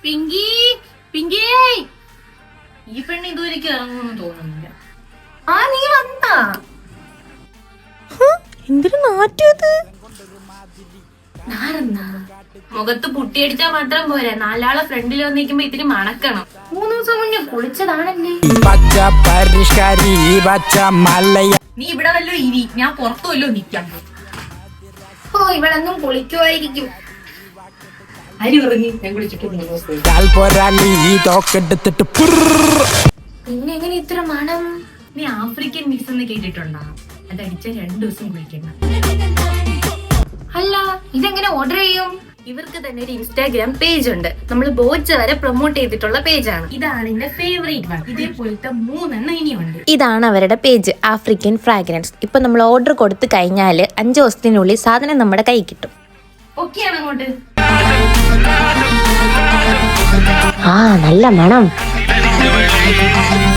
പിങ്കി പിങ്കി ഈ പെണ്ണ് ഇതുവരെയ്ക്ക് ഇറങ്ങുമെന്ന് തോന്നുന്നില്ല. ആ നീ വന്നാ എന്തൊരു നാറ്റത്. മുഖത്ത് പുട്ടിയടിച്ചാ മാത്രം പോരാ, നാലാളെ ഫ്രണ്ടിൽ വന്നിരിക്കുമ്പോ ഇത്തിരി മണക്കണം. 3 ദിവസം മുന്നേ കുളിച്ചതാണല്ലേ. നീ ഇവിടെ വല്ലോ ഇരി, ഞാൻ പുറത്തു വല്ലോ നിക്കാം. ഓ ഇവളെന്നും കുളിക്കുമായിരിക്കും. അരി പറഞ്ഞു ഞാൻ കുളിച്ചിട്ട് പിന്നെ എങ്ങനെ ഇത്ര മണം? നീ ആഫ്രിക്കൻ മിക്സ് എന്ന് കേട്ടിട്ടുണ്ടോ? അതടിച്ച 2 ദിവസം കുളിക്കണം. അല്ല ഇതെങ്ങനെ ഓർഡർ ചെയ്യും? ഇവർക്ക് തന്നെ ഒരു ഇൻസ്റ്റാഗ്രാം പേജ് ഉണ്ട്. നമ്മൾ ബോച്ച വരെ പ്രൊമോട്ട് ചെയ്തിട്ടുള്ള പേജാണ്. ഇതാണ് എന്റെ ഫേവറേറ്റ് വൺ. ഇതേപോലത്തെ 3 ഇനിയുണ്ട്. ഇതാണ് അവരുടെ പേജ്, ആഫ്രിക്കൻ ഫ്രാഗ്രൻസ്. ഇപ്പൊ നമ്മൾ ഓർഡർ കൊടുത്തു കഴിഞ്ഞാൽ 5 ദിവസത്തിനുള്ളിൽ സാധനം നമ്മുടെ കൈ കിട്ടും. ഓക്കെയാണ് അങ്ങോട്ട്. ആ നല്ല മണം.